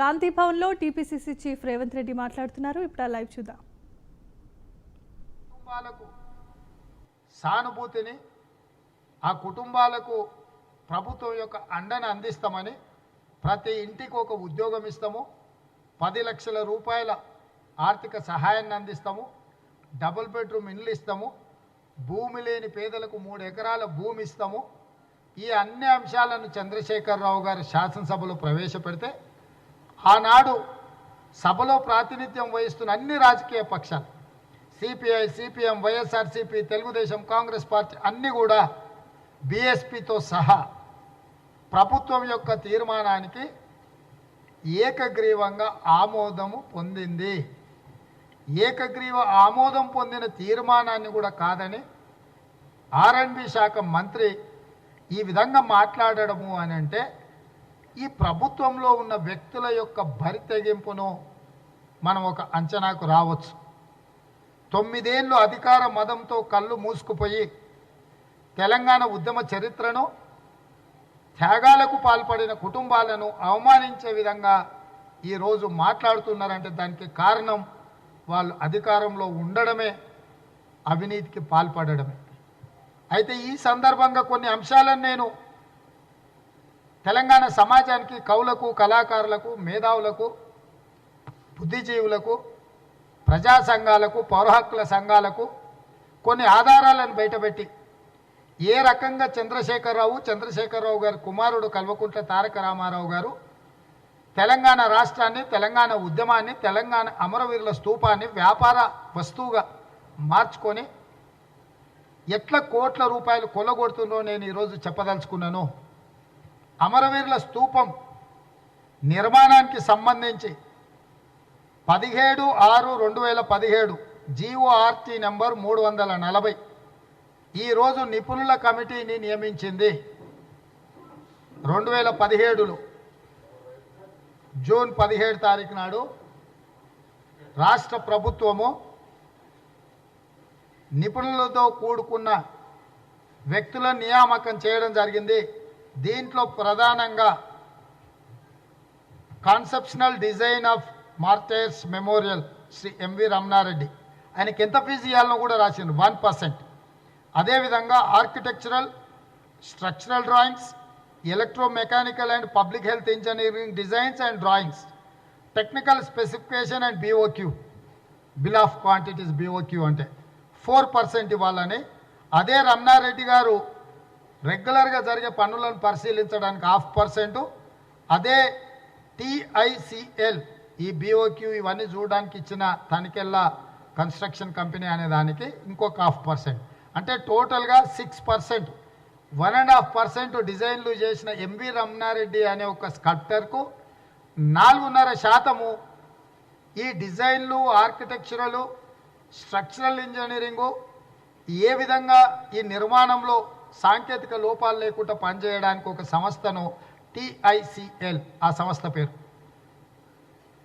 గాంధీ భవన్లో TPCC chief Revanth Reddy మాట్లాడుతున్నారు. ఇప్పుడు లైవ్ చూద్దాం. కుటుంబాలకు సానుభూతిని, ఆ కుటుంబాలకు ప్రభుత్వం యొక్క అండను అందిస్తామని, ప్రతి ఇంటికి ఒక ఉద్యోగం ఇస్తాము, 10 లక్షల రూపాయల ఆర్థిక సహాయాన్ని అందిస్తాము, డబుల్ బెడ్రూమ్ ఇండ్లు ఇస్తాము, భూమి లేని పేదలకు 3 ఎకరాల భూమి ఇస్తాము. ఈ అన్ని అంశాలను చంద్రశేఖరరావు గారు శాసనసభలో ప్రవేశపెడితే ఆనాడు సభలో ప్రాతినిధ్యం వహిస్తున్న అన్ని రాజకీయ పక్షాలు CPI, CPM, YSRCP, Telugu Desam, Congress party అన్నీ కూడా బీఎస్పీతో సహా ప్రభుత్వం యొక్క తీర్మానానికి ఏకగ్రీవంగా ఆమోదము పొందింది. ఏకగ్రీవ ఆమోదం పొందిన తీర్మానాన్ని కూడా కాదని ఆర్ఎండ్బి శాఖ మంత్రి ఈ విధంగా మాట్లాడడము అని అంటే ఈ ప్రభుత్వంలో ఉన్న వ్యక్తుల యొక్క బరి తెగింపును మనం ఒక అంచనాకు రావచ్చు. 9 ఏళ్ళు అధికార మదంతో కళ్ళు మూసుకుపోయి తెలంగాణ ఉద్యమ చరిత్రను, త్యాగాలకు పాల్పడిన కుటుంబాలను అవమానించే విధంగా ఈరోజు మాట్లాడుతున్నారంటే దానికి కారణం వాళ్ళు అధికారంలో ఉండడమే, అవినీతికి పాల్పడడమే. అయితే ఈ సందర్భంగా కొన్ని అంశాలను నేను తెలంగాణ సమాజానికి, కవులకు, కళాకారులకు, మేధావులకు, బుద్ధిజీవులకు, ప్రజా సంఘాలకు, పౌర హక్కుల సంఘాలకు కొన్ని ఆధారాలను బయటపెట్టి ఏ రకంగా చంద్రశేఖరరావు గారి కుమారుడు కల్వకుంట్ల తారక రామారావు గారు తెలంగాణ రాష్ట్రాన్ని, తెలంగాణ ఉద్యమాన్ని, తెలంగాణ అమరవీరుల స్తూపాన్ని వ్యాపార వస్తువుగా మార్చుకొని ఎట్లా కోట్ల రూపాయలు కొల్లగొడుతుందో నేను ఈరోజు చెప్పదలుచుకున్నాను. అమరవీరుల స్తూపం నిర్మాణానికి సంబంధించి 17/6/2017 జీఓఆర్టీ నెంబర్ 340 ఈరోజు నిపుణుల కమిటీని నియమించింది. 2017లో జూన్ 17 తారీఖు నాడు రాష్ట్ర ప్రభుత్వము నిపుణులతో కూడుకున్న వ్యక్తులను నియామకం చేయడం జరిగింది. దీంట్లో ప్రధానంగా conceptional design of martyrs memorial Shri MV Ramana Reddy, ఆయనకి ఎంత ఫీజు ఇవ్వాలనో కూడా రాసింది 1%. అదేవిధంగా architectural, structural drawings, electromechanical and public health engineering designs and drawings, technical specification and BOQ, bill of quantities BOQ అంటే 4% ఇవ్వాలని. అదే రమణారెడ్డి గారు రెగ్యులర్గా జరిగే పనులను పరిశీలించడానికి 0.5%, అదే TICL ఈ BOQ ఇవన్నీ చూడడానికి ఇచ్చిన తనికెళ్ళ కన్స్ట్రక్షన్ కంపెనీ అనే దానికి ఇంకొక 0.5%, అంటే టోటల్గా 6%. 1.5% డిజైన్లు చేసిన ఎంవి రమణారెడ్డి అనే ఒక స్కల్ప్టర్కు 4.5% ఈ డిజైన్లు, ఆర్కిటెక్చరలు, స్ట్రక్చరల్ ఇంజనీరింగు ఏ విధంగా ఈ నిర్మాణంలో సాంకేతిక లోపాలు లేకుండా పనిచేయడానికి ఒక సంస్థను TICL ఆ సంస్థ పేరు,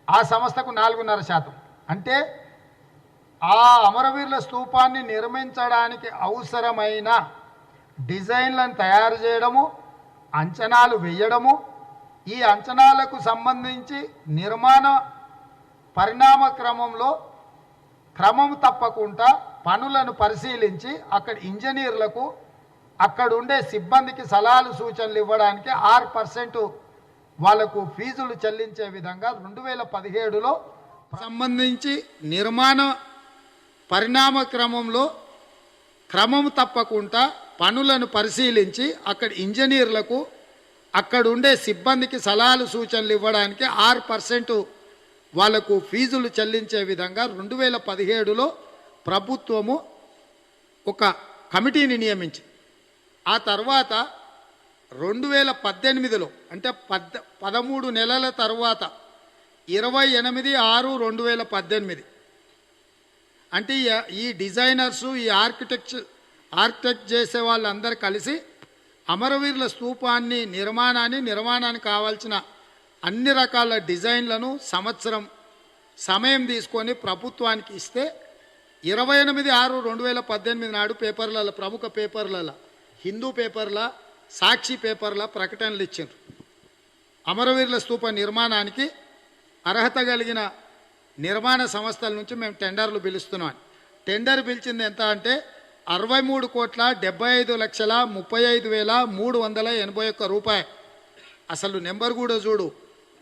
ఆ సంస్థకు 4.5%. అంటే ఆ అమరవీరుల స్తూపాన్ని నిర్మించడానికి అవసరమైన డిజైన్లను తయారు చేయడము, అంచనాలు వేయడము, ఈ అంచనాలకు సంబంధించి నిర్మాణ పరిణామ క్రమంలో క్రమం తప్పకుండా పనులను పరిశీలించి అక్కడ ఇంజనీర్లకు, అక్కడ ఉండే సిబ్బందికి సలహాలు, సూచనలు ఇవ్వడానికి 6% వాళ్లకు ఫీజులు చెల్లించే విధంగా 2017లో సంబంధించి నిర్మాణ పరిణామ క్రమంలో క్రమం తప్పకుండా పనులను పరిశీలించి అక్కడ ఇంజనీర్లకు, అక్కడ ఉండే సిబ్బందికి సలహాలు, సూచనలు ఇవ్వడానికి 6% వాళ్లకు ఫీజులు చెల్లించే విధంగా 2017లో ప్రభుత్వము ఒక కమిటీని నియమించింది. ఆ తర్వాత 2018లో అంటే 13 నెలల తర్వాత 28/6/2018 అంటే ఈ డిజైనర్సు, ఈ ఆర్కిటెక్ట్ చేసే వాళ్ళందరూ కలిసి అమరవీరుల స్తూపాన్ని నిర్మాణానికి కావాల్సిన అన్ని రకాల డిజైన్లను సంవత్సరం సమయం తీసుకొని ప్రభుత్వానికి ఇస్తే 28/6/2018 నాడు పేపర్లలో, ప్రముఖ పేపర్లలో, హిందూ పేపర్ల, సాక్షి పేపర్ల ప్రకటనలు ఇచ్చారు. అమరవీరుల స్తూప నిర్మాణానికి అర్హత కలిగిన నిర్మాణ సంస్థల నుంచి మేము టెండర్లు పిలుస్తున్నాం. టెండర్ పిలిచింది ఎంత అంటే 63,35,35,381 రూపాయలు. అసలు నెంబర్ కూడా చూడు,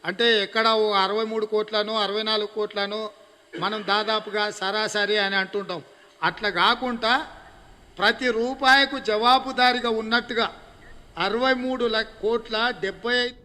అంటే ఎక్కడ 63 కోట్లను 64 కోట్లను మనం దాదాపుగా సరాసరి అని అంటుంటాం. అట్లా కాకుండా ప్రతి రూపాయకు జవాబుదారిగా ఉన్నట్టుగా 63 కోట్ల 75